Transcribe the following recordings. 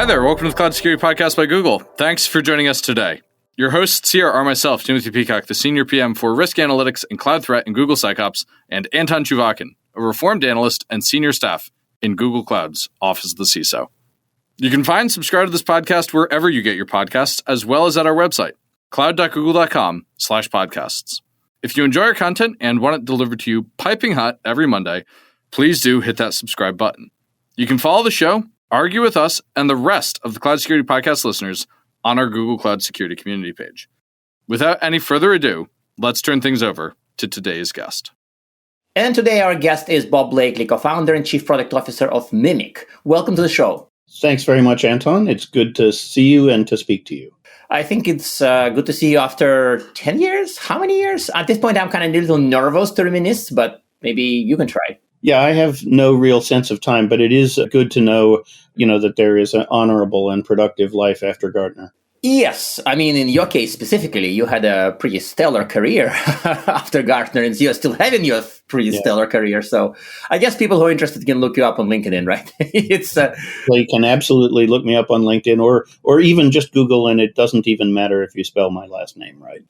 Hi there, welcome to the Cloud Security Podcast by Google. Thanks for joining us today. Your hosts here are myself, Timothy Peacock, the Senior PM for Risk Analytics and Cloud Threat in Google SecOps, and Anton Chuvakin, a reformed analyst and senior staff in Google Cloud's Office of the CISO. You can find and subscribe to this podcast wherever you get your podcasts, as well as at our website, cloud.google.com/podcasts. If you enjoy our content and want it delivered to you piping hot every Monday, please do hit that subscribe button. You can follow the show, argue with us, and the rest of the Cloud Security Podcast listeners on our Google Cloud Security community page. Without any further ado, let's turn things over to today's guest. And today our guest is Bob Blakely, co-founder and chief product officer of Mimic. Welcome to the show. Thanks very much, Anton. It's good to see you and to speak to you. I think it's good to see you after 10 years. How many years? At this point, I'm kind of a little nervous to reminisce, but maybe you can try. Yeah, I have no real sense of time, but it is good to know, that there is an honorable and productive life after Gartner. Yes. I mean, in your case specifically, you had a pretty stellar career after Gartner, and you're still having your pretty stellar career. So I guess people who are interested can look you up on LinkedIn, right? They can absolutely look me up on LinkedIn or even just Google, and it doesn't even matter if you spell my last name right.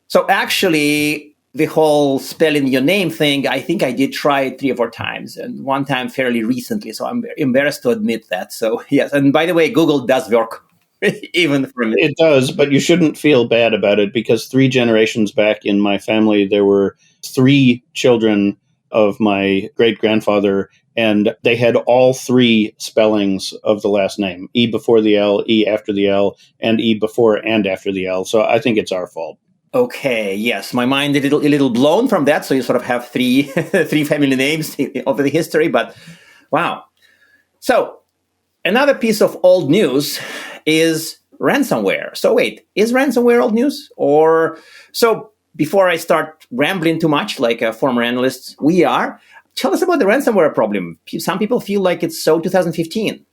So actually, the whole spelling your name thing, I think I did try it 3 or 4 times, and one time fairly recently. So I'm embarrassed to admit that. So yes. And by the way, Google does work. Even for me. It does, but you shouldn't feel bad about it because 3 generations back in my family, there were 3 children of my great-grandfather, and they had all 3 spellings of the last name, E before the L, E after the L, and E before and after the L. So I think it's our fault. Okay, yes. My mind is a little blown from that. So you sort of have 3 family names over the history, but wow. So another piece of old news is ransomware. So wait, is ransomware old news? So before I start rambling too much, like a former analyst we are, tell us about the ransomware problem. Some people feel like it's so 2015.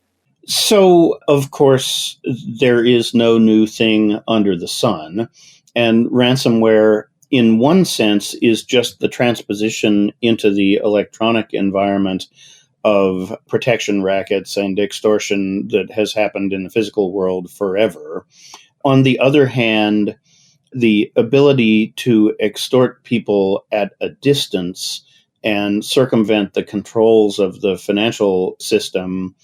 So, of course, there is no new thing under the sun. And ransomware, in one sense, is just the transposition into the electronic environment of protection rackets and extortion that has happened in the physical world forever. On the other hand, the ability to extort people at a distance and circumvent the controls of the financial system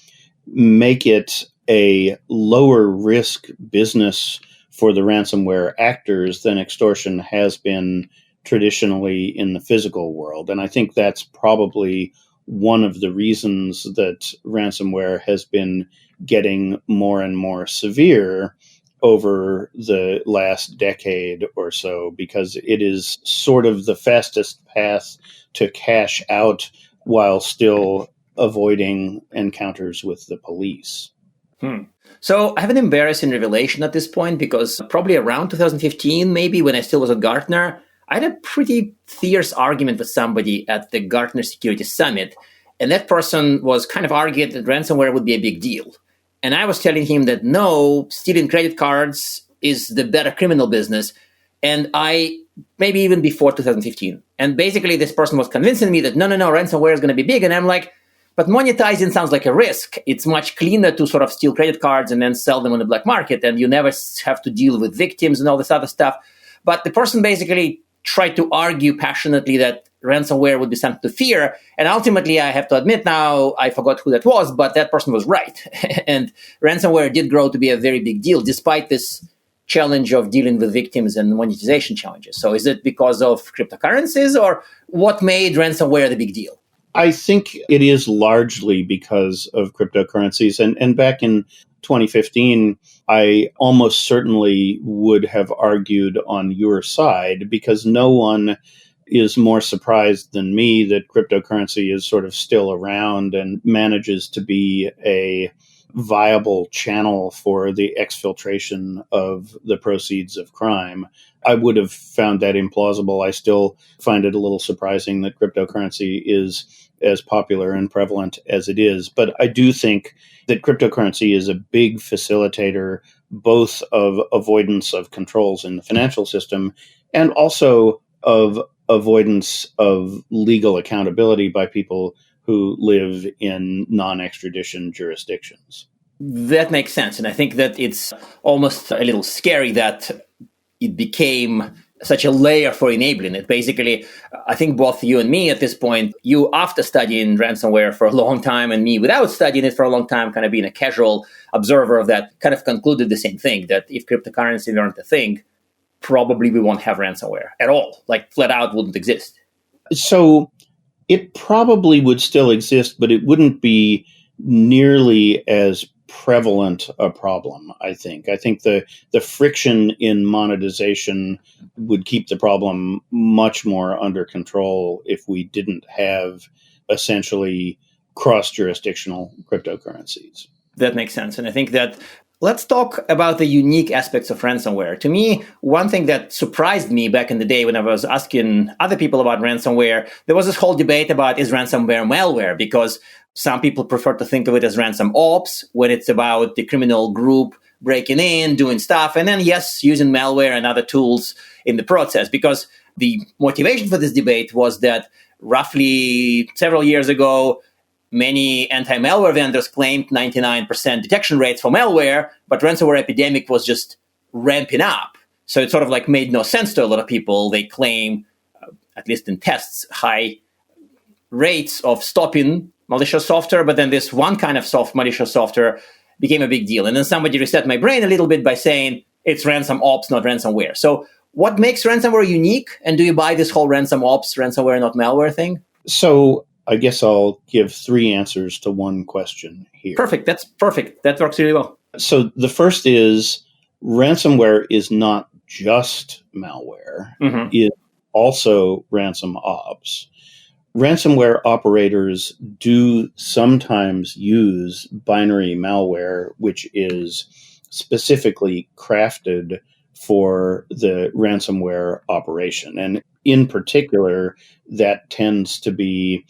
make it a lower risk business for the ransomware actors than extortion has been traditionally in the physical world. And I think that's probably one of the reasons that ransomware has been getting more and more severe over the last decade or so, because it is sort of the fastest path to cash out while still avoiding encounters with the police. So I have an embarrassing revelation at this point, because probably around 2015, maybe when I still was at Gartner, I had a pretty fierce argument with somebody at the Gartner Security Summit, and that person was kind of arguing that ransomware would be a big deal. And I was telling him that no, stealing credit cards is the better criminal business, and maybe even before 2015. And basically this person was convincing me that no, ransomware is going to be big, and I'm like, but monetizing sounds like a risk. It's much cleaner to sort of steal credit cards and then sell them on the black market, and you never have to deal with victims and all this other stuff. But the person basically tried to argue passionately that ransomware would be something to fear. And ultimately, I have to admit now, I forgot who that was, but that person was right. And ransomware did grow to be a very big deal, despite this challenge of dealing with victims and monetization challenges. So is it because of cryptocurrencies, or what made ransomware the big deal? I think it is largely because of cryptocurrencies. And back in 2015, I almost certainly would have argued on your side, because no one is more surprised than me that cryptocurrency is sort of still around and manages to be a viable channel for the exfiltration of the proceeds of crime. I would have found that implausible. I still find it a little surprising that cryptocurrency is as popular and prevalent as it is. But I do think that cryptocurrency is a big facilitator both of avoidance of controls in the financial system and also of avoidance of legal accountability by people who live in non-extradition jurisdictions. That makes sense. And I think that it's almost a little scary that it became such a layer for enabling it. Basically, I think both you and me at this point, you after studying ransomware for a long time and me without studying it for a long time, kind of being a casual observer of that, kind of concluded the same thing, that if cryptocurrency weren't a thing, probably we won't have ransomware at all. Like flat out wouldn't exist. So it probably would still exist, but it wouldn't be nearly as prevalent a problem, I think. I think the friction in monetization would keep the problem much more under control if we didn't have essentially cross-jurisdictional cryptocurrencies. That makes sense. And I think that let's talk about the unique aspects of ransomware. To me, one thing that surprised me back in the day when I was asking other people about ransomware, there was this whole debate about is ransomware malware, because some people prefer to think of it as RansomOps when it's about the criminal group breaking in, doing stuff, and then, yes, using malware and other tools in the process. Because the motivation for this debate was that roughly several years ago, many anti-malware vendors claimed 99% detection rates for malware, but ransomware epidemic was just ramping up. So it sort of like made no sense to a lot of people. They claim, at least in tests, high rates of stopping malicious software, but then this one kind of malicious software became a big deal. And then somebody reset my brain a little bit by saying it's RansomOps, not ransomware. So what makes ransomware unique? And do you buy this whole RansomOps, ransomware, not malware thing? So I guess I'll give 3 answers to one question here. Perfect. That's perfect. That works really well. So the first is ransomware is not just malware. Mm-hmm. It's also RansomOps. Ransomware operators do sometimes use binary malware, which is specifically crafted for the ransomware operation. And in particular, that tends to be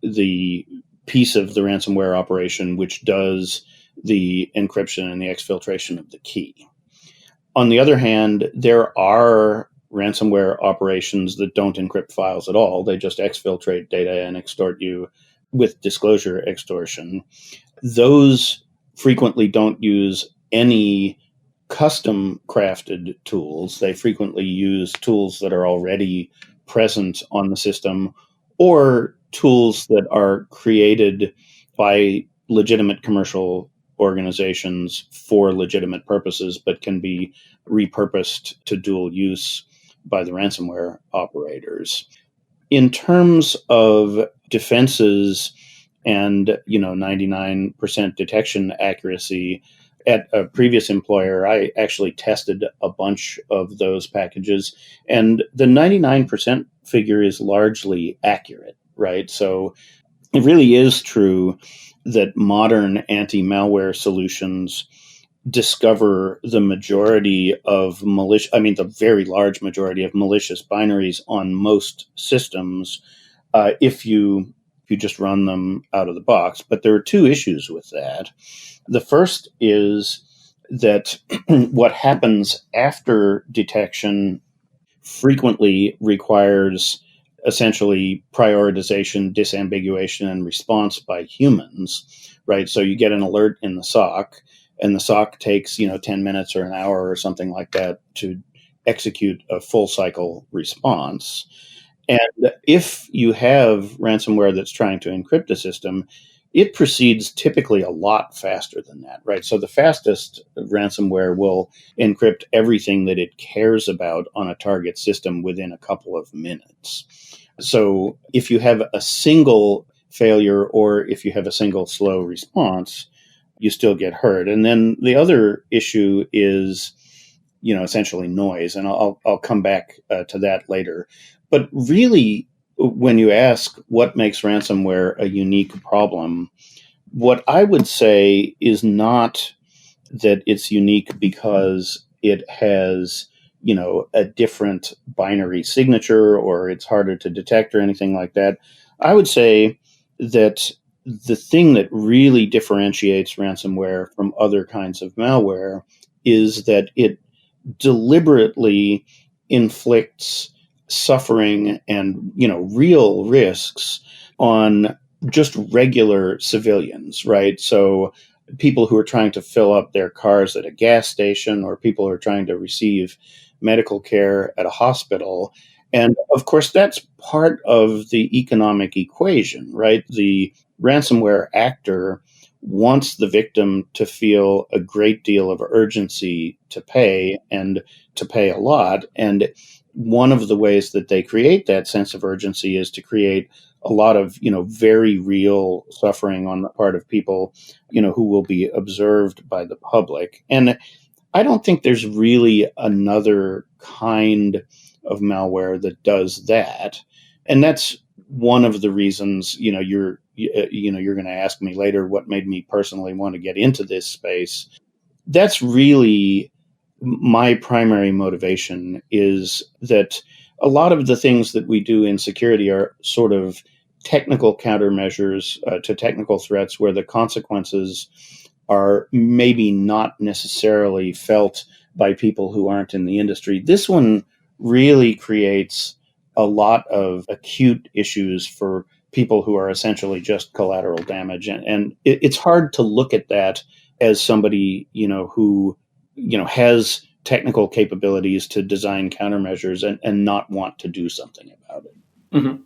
the piece of the ransomware operation which does the encryption and the exfiltration of the key. On the other hand, there are ransomware operations that don't encrypt files at all. They just exfiltrate data and extort you with disclosure extortion. Those frequently don't use any custom crafted tools. They frequently use tools that are already present on the system or tools that are created by legitimate commercial organizations for legitimate purposes, but can be repurposed to dual use by the ransomware operators. In terms of defenses and 99% detection accuracy, at a previous employer, I actually tested a bunch of those packages, and the 99% figure is largely accurate, right? So it really is true that modern anti-malware solutions discover the majority of the very large majority of malicious binaries on most systems if you just run them out of the box. But there are 2 issues with that. The first is that what happens after detection frequently requires essentially prioritization, disambiguation, and response by humans, right? So you get an alert in the SOC, and the SOC takes, 10 minutes or an hour or something like that to execute a full cycle response. And if you have ransomware that's trying to encrypt a system, it proceeds typically a lot faster than that, right? So the fastest ransomware will encrypt everything that it cares about on a target system within a couple of minutes. So if you have a single failure or if you have a single slow response, you still get hurt. And then the other issue is, essentially noise. And I'll come back to that later. But really, when you ask what makes ransomware a unique problem, what I would say is not that it's unique because it has, a different binary signature or it's harder to detect or anything like that. I would say that the thing that really differentiates ransomware from other kinds of malware is that it deliberately inflicts suffering and, real risks on just regular civilians, right? So people who are trying to fill up their cars at a gas station, or people who are trying to receive medical care at a hospital. And of course, that's part of the economic equation, right? The ransomware actor wants the victim to feel a great deal of urgency to pay, and to pay a lot. And one of the ways that they create that sense of urgency is to create a lot of, very real suffering on the part of people, who will be observed by the public. And I don't think there's really another kind of malware that does that. And that's one of the reasons, you're going to ask me later what made me personally want to get into this space. That's really my primary motivation, is that a lot of the things that we do in security are sort of technical countermeasures to technical threats, where the consequences are maybe not necessarily felt by people who aren't in the industry. This one really creates a lot of acute issues for people who are essentially just collateral damage. And it's hard to look at that as somebody, who, has technical capabilities to design countermeasures and not want to do something about it. Mm-hmm.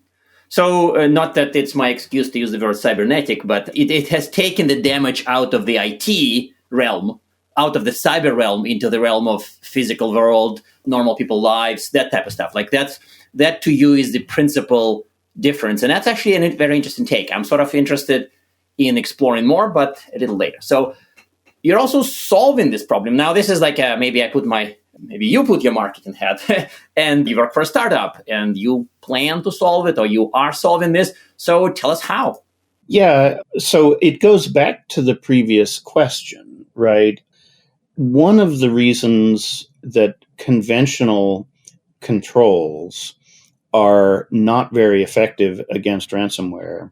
So not that it's my excuse to use the word cybernetic, but it has taken the damage out of the IT realm, out of the cyber realm into the realm of physical world, normal people lives, that type of stuff. Like that to you is the principal difference. And that's actually a very interesting take. I'm sort of interested in exploring more, but a little later. So you're also solving this problem. Now, this is like maybe you put your marketing hat and you work for a startup and you plan to solve it, or you are solving this. So tell us how. Yeah. So it goes back to the previous question, right? One of the reasons that conventional controls are not very effective against ransomware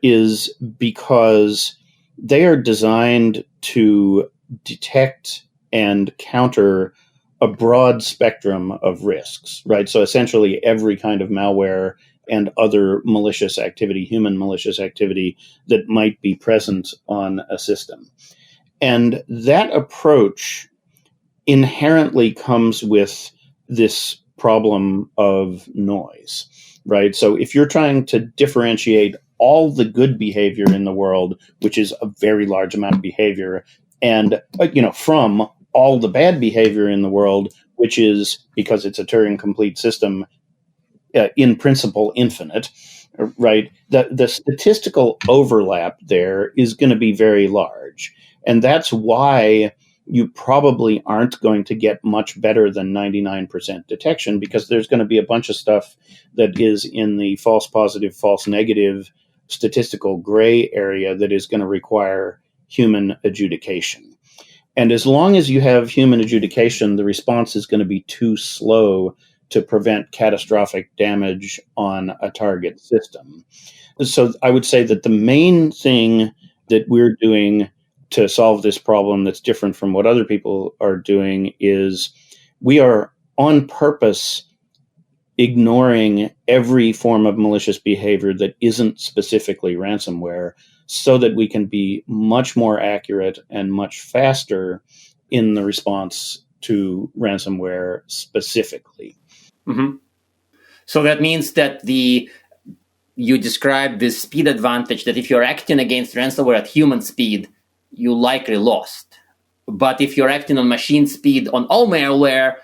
is because they are designed to detect and counter a broad spectrum of risks, right? So essentially every kind of malware and other malicious activity, human malicious activity that might be present on a system. And that approach inherently comes with this problem of noise, right? So if you're trying to differentiate all the good behavior in the world, which is a very large amount of behavior, and from all the bad behavior in the world, which is, because it's a Turing-complete system, in principle infinite, right? The statistical overlap there is going to be very large. And that's why you probably aren't going to get much better than 99% detection, because there's going to be a bunch of stuff that is in the false positive, false negative statistical gray area that is going to require human adjudication. And as long as you have human adjudication, the response is going to be too slow to prevent catastrophic damage on a target system. So I would say that the main thing that we're doing to solve this problem that's different from what other people are doing is we are on purpose ignoring every form of malicious behavior that isn't specifically ransomware, so that we can be much more accurate and much faster in the response to ransomware specifically. Mm-hmm. So that means that you described this speed advantage, that if you're acting against ransomware at human speed, you likely lost. But if you're acting on machine speed on all malware,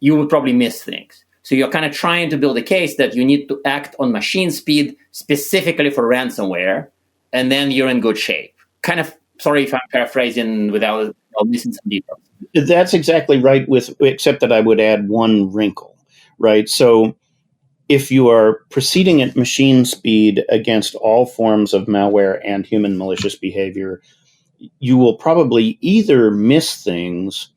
you would probably miss things. So you're kind of trying to build a case that you need to act on machine speed specifically for ransomware, and then you're in good shape. Kind of, sorry if I'm paraphrasing without missing some details. That's exactly right, except that I would add one wrinkle, right? So if you are proceeding at machine speed against all forms of malware and human malicious behavior, you will probably either miss things,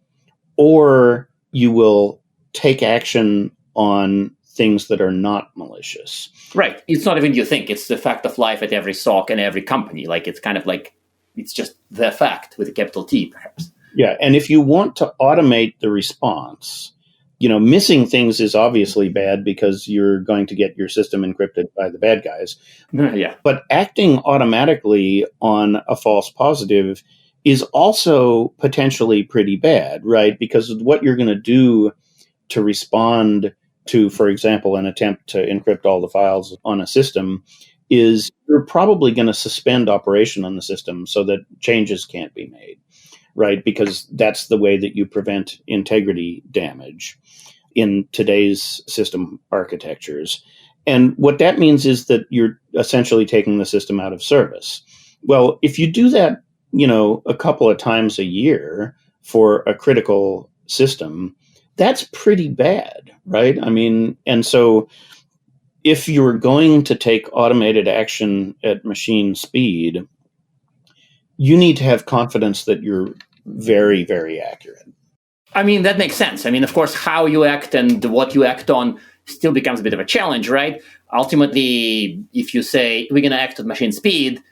or you will take action on things that are not malicious. Right. It's not even you think. It's the fact of life at every SOC and every company. Like, it's kind of like, it's just the fact with a capital T, perhaps. Yeah. And if you want to automate the response, missing things is obviously bad because you're going to get your system encrypted by the bad guys. Yeah. But acting automatically on a false positive is also potentially pretty bad, right? Because what you're going to do to respond to, for example, an attempt to encrypt all the files on a system is you're probably going to suspend operation on the system so that changes can't be made, right? Because that's the way that you prevent integrity damage in today's system architectures. And what that means is that you're essentially taking the system out of service. Well, if you do that, a couple of times a year for a critical system, that's pretty bad, right? I mean, and so if you're going to take automated action at machine speed, you need to have confidence that you're very, very accurate. I mean, that makes sense. I mean, of course, how you act and what you act on still becomes a bit of a challenge, right? Ultimately, if you say, we're going to act at machine speed,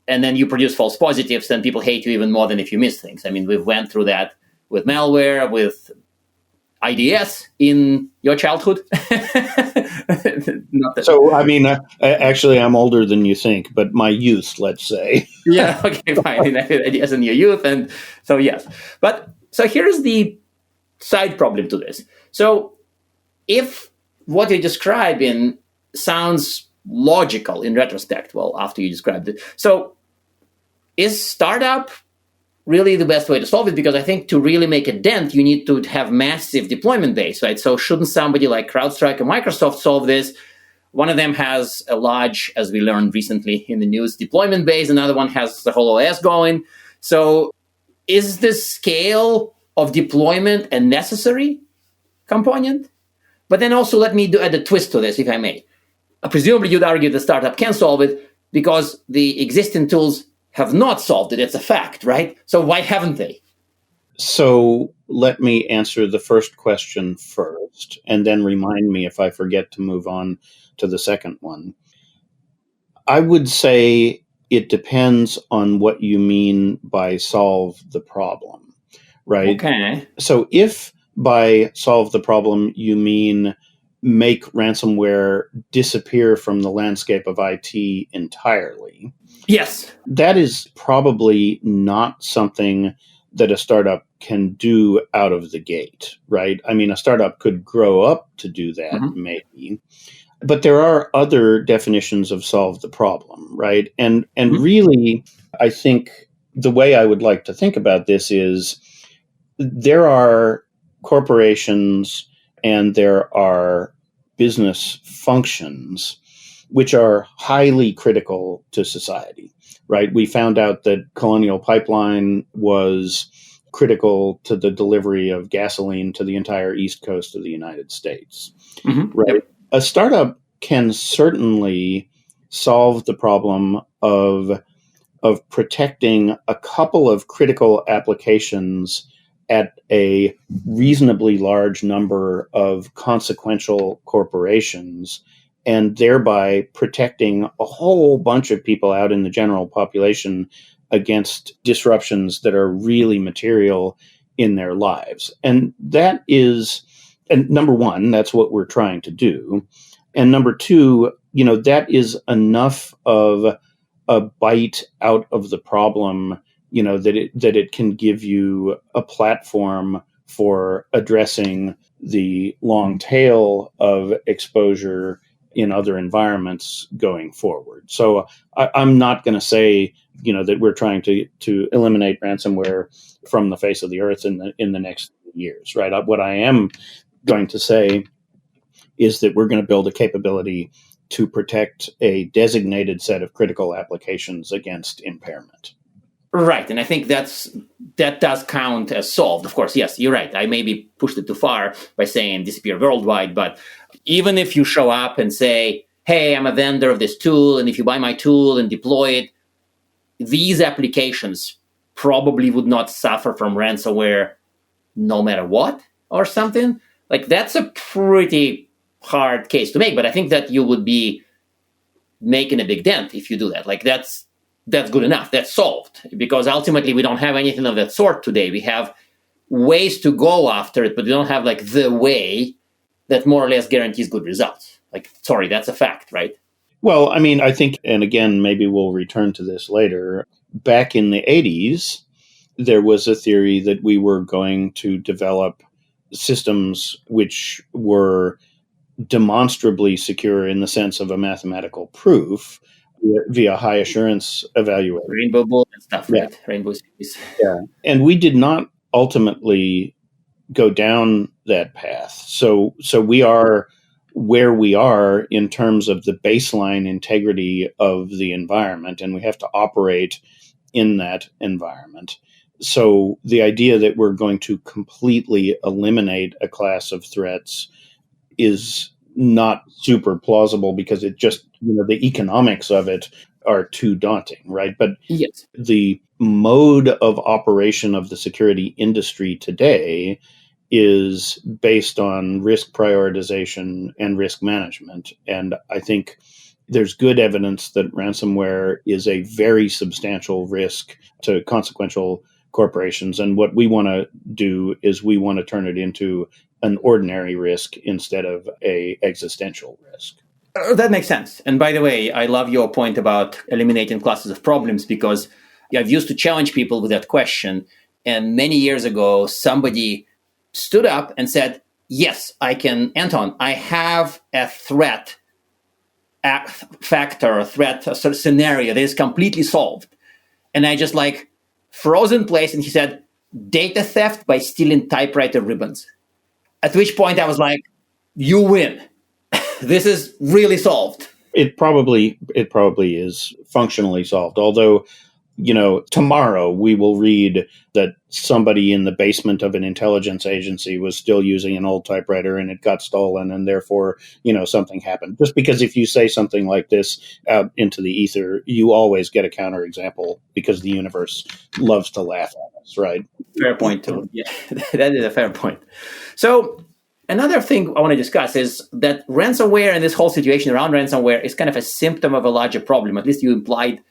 and then you produce false positives, then people hate you even more than if you miss things. I mean, we've went through that with malware, with IDS in your childhood. So, I mean, actually, I'm older than you think, but my youth, let's say. Yeah, okay, fine. IDS in your youth. And so, yes. But so here's the side problem to this. So if what you're describing sounds logical in retrospect, well, after you described it. So is startup really the best way to solve it? Because I think to really make a dent, you need to have massive deployment base, right? So shouldn't somebody like CrowdStrike or Microsoft solve this? One of them has a large, as we learned recently in the news, deployment base. Another one has the whole OS going. So is the scale of deployment a necessary component? But then also let me add a twist to this, if I may. Presumably you'd argue the startup can solve it because the existing tools have not solved it. It's a fact, right? So why haven't they? So let me answer the first question first, and then remind me if I forget to move on to the second one. I would say it depends on what you mean by solve the problem, right? Okay. So if by solve the problem you mean make ransomware disappear from the landscape of IT entirely, yes, that is probably not something that a startup can do out of the gate, right? I mean, a startup could grow up to do that, maybe. But there are other definitions of solve the problem, right? And really, I think the way I would like to think about this is there are corporations and there are business functions which are highly critical to society, right? We found out that Colonial Pipeline was critical to the delivery of gasoline to the entire East Coast of the United States, right? Yep. A startup can certainly solve the problem of protecting a couple of critical applications at a reasonably large number of consequential corporations, and thereby protecting a whole bunch of people out in the general population against disruptions that are really material in their lives. And that is, and number one, that's what we're trying to do. And number two, that is enough of a bite out of the problem, that it can give you a platform for addressing the long tail of exposure in other environments going forward. So I'm not going to say, that we're trying to eliminate ransomware from the face of the earth in the next years, right? What I am going to say is that we're going to build a capability to protect a designated set of critical applications against impairment. Right, and I think that does count as solved. Of course, yes, you're right. I maybe pushed it too far by saying disappear worldwide, but even if you show up and say, hey, I'm a vendor of this tool, and if you buy my tool and deploy it, these applications probably would not suffer from ransomware no matter what or something. Like, that's a pretty hard case to make, but I think that you would be making a big dent if you do that. Like, that's good enough. That's solved, because ultimately we don't have anything of that sort today. We have ways to go after it, but we don't have like the way that more or less guarantees good results. Like, sorry, that's a fact, right? Well, I mean, I think, and again, maybe we'll return to this later, back in the 80s, there was a theory that we were going to develop systems which were demonstrably secure in the sense of a mathematical proof via high assurance evaluation. Rainbow Bull and stuff, right? Yeah. Rainbow series. Yeah. And we did not ultimately go down that path. So we are where we are in terms of the baseline integrity of the environment, and we have to operate in that environment. So the idea that we're going to completely eliminate a class of threats is not super plausible because it just, the economics of it are too daunting, right? But yes, the mode of operation of the security industry today is based on risk prioritization and risk management. And I think there's good evidence that ransomware is a very substantial risk to consequential corporations. And what we want to do is we want to turn it into an ordinary risk instead of a existential risk. That makes sense. And by the way, I love your point about eliminating classes of problems because I've used to challenge people with that question. And many years ago, somebody stood up and said, yes, I can, Anton, I have a threat factor, a threat, a sort of scenario that is completely solved. And I just froze in place. And he said, data theft by stealing typewriter ribbons. At which point I was like, you win. This is really solved. It probably is functionally solved. Although, tomorrow we will read that somebody in the basement of an intelligence agency was still using an old typewriter and it got stolen and therefore, something happened. Just because if you say something like this out into the ether, you always get a counterexample because the universe loves to laugh at us, right? Fair point, too. Yeah, that is a fair point. So another thing I want to discuss is that ransomware and this whole situation around ransomware is kind of a symptom of a larger problem. At least you implied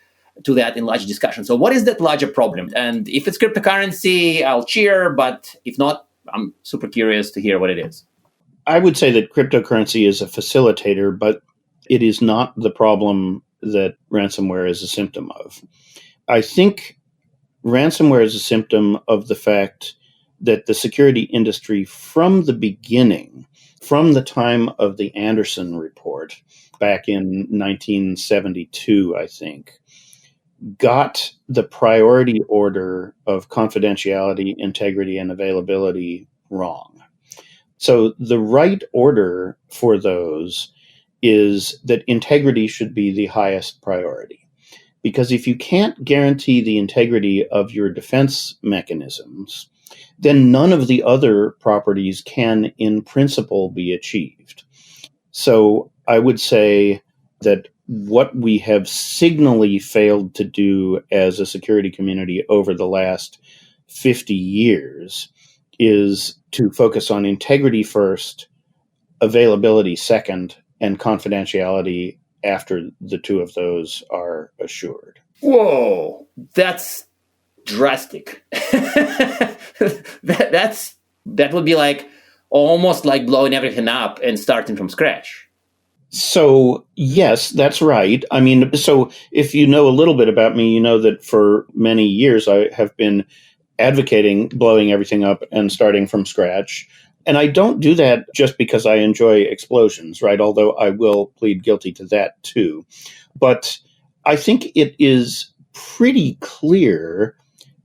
to that in larger discussion. So what is that larger problem? And if it's cryptocurrency, I'll cheer. But if not, I'm super curious to hear what it is. I would say that cryptocurrency is a facilitator, but it is not the problem that ransomware is a symptom of. I think ransomware is a symptom of the fact that the security industry from the beginning, from the time of the Anderson report back in 1972, I think, got the priority order of confidentiality, integrity, and availability wrong. So the right order for those is that integrity should be the highest priority. Because if you can't guarantee the integrity of your defense mechanisms, then none of the other properties can, in principle, be achieved. So I would say that what we have signally failed to do as a security community over the last 50 years is to focus on integrity first, availability second, and confidentiality after the two of those are assured. Whoa, that's drastic. That would be almost like blowing everything up and starting from scratch. So, yes, that's right. I mean, so if you know a little bit about me, you know that for many years I have been advocating blowing everything up and starting from scratch. And I don't do that just because I enjoy explosions, right? Although I will plead guilty to that too. But I think it is pretty clear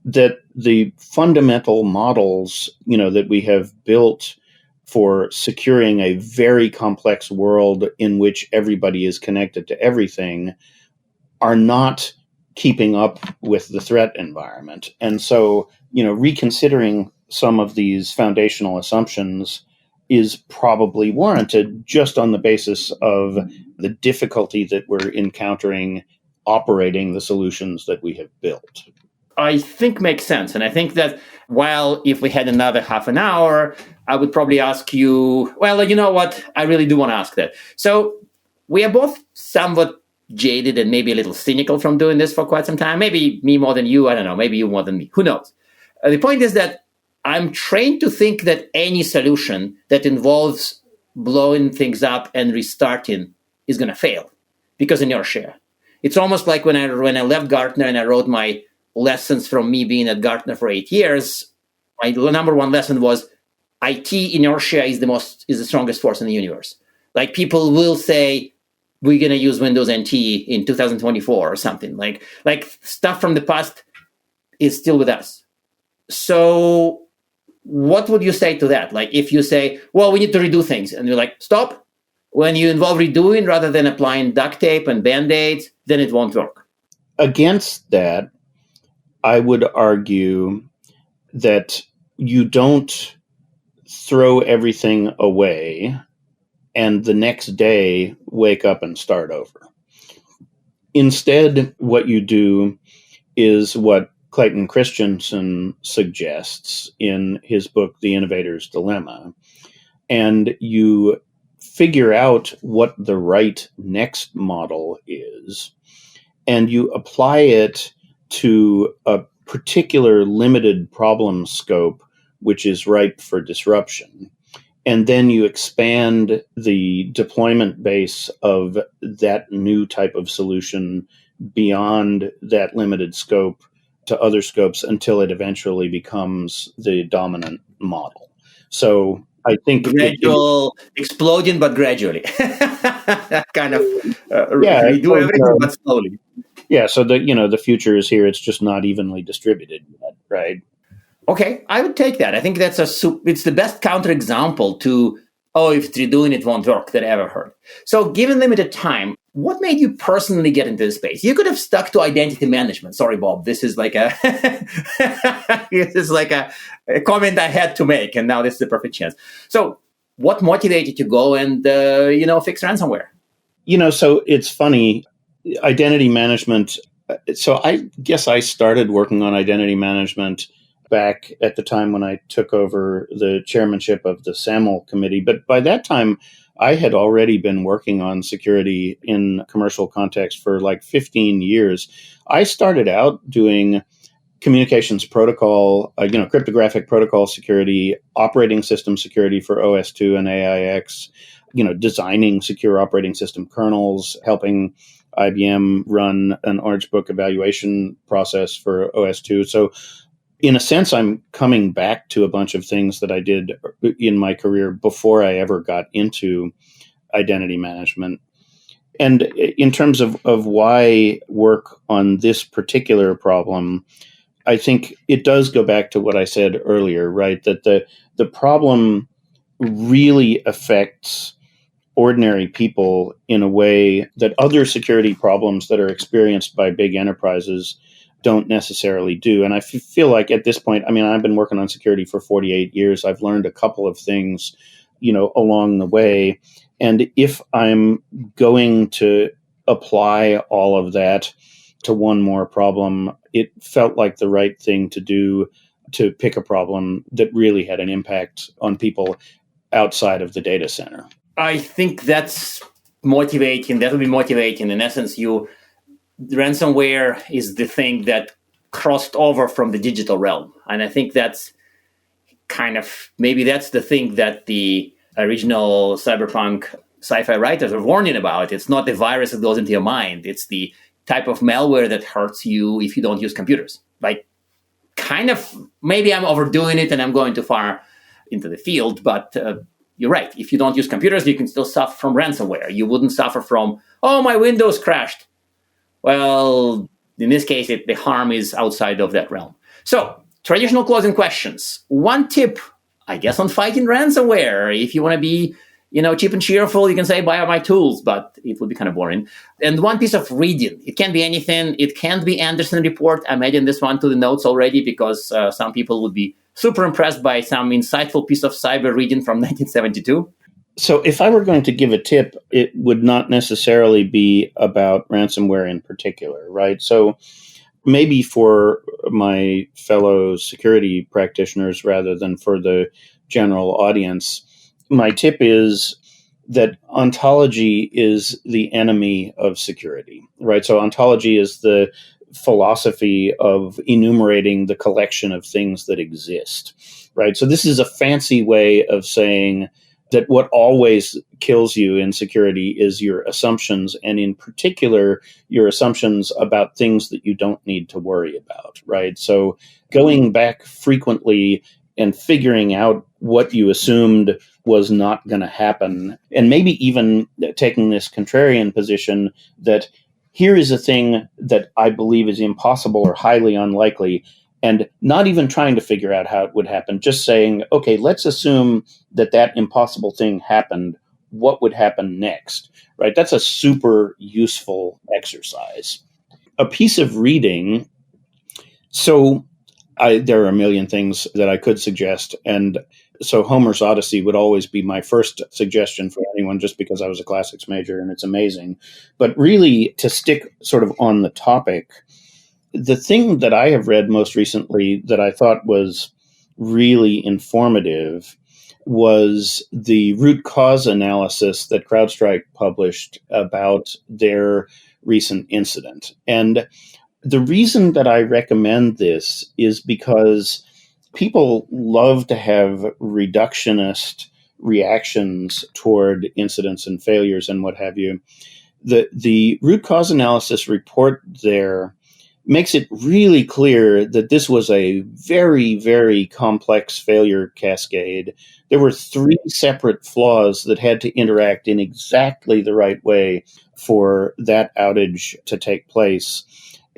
that the fundamental models, that we have built for securing a very complex world in which everybody is connected to everything are not keeping up with the threat environment. And so, reconsidering some of these foundational assumptions is probably warranted just on the basis of the difficulty that we're encountering operating the solutions that we have built. I think makes sense. And I think that while if we had another half an hour, I would probably ask you, well, you know what? I really do want to ask that. So we are both somewhat jaded and maybe a little cynical from doing this for quite some time. Maybe me more than you. I don't know. Maybe you more than me. Who knows? The point is that I'm trained to think that any solution that involves blowing things up and restarting is going to fail because of inertia. It's almost like when I left Gartner and I wrote my lessons from me being at Gartner for 8 years, my number one lesson was IT inertia is the strongest force in the universe. Like people will say, we're going to use Windows NT in 2024 or something. Like stuff from the past is still with us. So what would you say to that? Like if you say, well, we need to redo things, and you're like, stop. When you involve redoing rather than applying duct tape and Band-Aids, then it won't work. Against that, I would argue that you don't throw everything away and the next day wake up and start over. Instead, what you do is what Clayton Christensen suggests in his book, The Innovator's Dilemma, and you figure out what the right next model is, and you apply it to a particular limited problem scope which is ripe for disruption. And then you expand the deployment base of that new type of solution beyond that limited scope to other scopes until it eventually becomes the dominant model. So I think gradual explosion, but gradually kind of redo everything, but slowly. Yeah. So the future is here. It's just not evenly distributed yet, right? Okay, I would take that. I think it's the best counterexample to, if you're doing it won't work that I ever heard. So given limited time, what made you personally get into this space? You could have stuck to identity management. Sorry, Bob. This is like a comment I had to make, and now this is the perfect chance. So what motivated you to go and fix ransomware? So it's funny, identity management. So I guess I started working on identity management back at the time when I took over the chairmanship of the SAML committee. But by that time, I had already been working on security in commercial context for like 15 years. I started out doing communications protocol, cryptographic protocol security, operating system security for OS2 and AIX, designing secure operating system kernels, helping IBM run an Orange Book evaluation process for OS2. So in a sense, I'm coming back to a bunch of things that I did in my career before I ever got into identity management. And in terms of why work on this particular problem, I think it does go back to what I said earlier, right? That the problem really affects ordinary people in a way that other security problems that are experienced by big enterprises don't necessarily do. And I feel like at this point, I've been working on security for 48 years. I've learned a couple of things, along the way. And if I'm going to apply all of that to one more problem, it felt like the right thing to do to pick a problem that really had an impact on people outside of the data center. I think that's motivating. That would be motivating. In essence, ransomware is the thing that crossed over from the digital realm. And I think that's maybe that's the thing that the original cyberpunk sci-fi writers are warning about. It's not the virus that goes into your mind. It's the type of malware that hurts you if you don't use computers. Maybe I'm overdoing it and I'm going too far into the field, but you're right. If you don't use computers, you can still suffer from ransomware. You wouldn't suffer from, my Windows crashed. Well, in this case, the harm is outside of that realm. So, traditional closing questions. One tip, I guess, on fighting ransomware. If you want to be, cheap and cheerful, you can say, buy my tools, but it would be kind of boring. And one piece of reading. It can be anything. It can't be Anderson Report. I'm adding this one to the notes already because some people would be super impressed by some insightful piece of cyber reading from 1972. So if I were going to give a tip, it would not necessarily be about ransomware in particular, right? So maybe for my fellow security practitioners rather than for the general audience, my tip is that ontology is the enemy of security, right? So ontology is the philosophy of enumerating the collection of things that exist, right? So this is a fancy way of saying that what always kills you in security is your assumptions, and in particular, your assumptions about things that you don't need to worry about, right? So going back frequently and figuring out what you assumed was not going to happen, and maybe even taking this contrarian position that here is a thing that I believe is impossible or highly unlikely, and not even trying to figure out how it would happen, just saying, okay, let's assume that that impossible thing happened. What would happen next, right? That's a super useful exercise. A piece of reading. So there are a million things that I could suggest. And so Homer's Odyssey would always be my first suggestion for anyone, just because I was a classics major and it's amazing. But really, to stick sort of on the topic, the thing that I have read most recently that I thought was really informative was the root cause analysis that CrowdStrike published about their recent incident. And the reason that I recommend this is because people love to have reductionist reactions toward incidents and failures and what have you. The root cause analysis report there makes it really clear that this was a very, very complex failure cascade. There were 3 separate flaws that had to interact in exactly the right way for that outage to take place.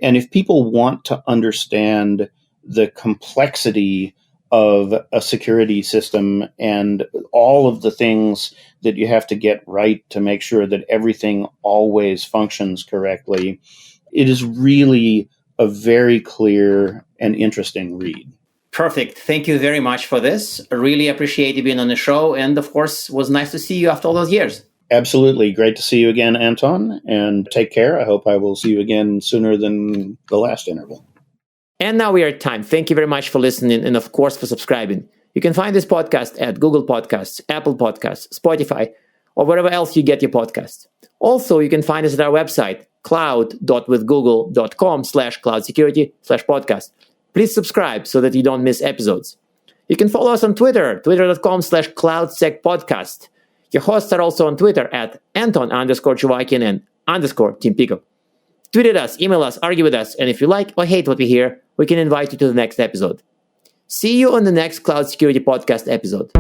And if people want to understand the complexity of a security system and all of the things that you have to get right to make sure that everything always functions correctly, it is really a very clear and interesting read. Perfect. Thank you very much for this. I really appreciate you being on the show. And of course, it was nice to see you after all those years. Absolutely. Great to see you again, Anton. And take care. I hope I will see you again sooner than the last interval. And now we are at time. Thank you very much for listening and, of course, for subscribing. You can find this podcast at Google Podcasts, Apple Podcasts, Spotify, or wherever else you get your podcasts. Also, you can find us at our website, cloud.withgoogle.com/cloudsecurity/podcast. Please subscribe so that you don't miss episodes. You can follow us on Twitter, twitter.com/cloudsecpodcast. Your hosts are also on Twitter at Anton_Chuvakin and _Team Peacock. Tweet at us, email us, argue with us, and if you like or hate what we hear, we can invite you to the next episode. See you on the next Cloud Security Podcast episode.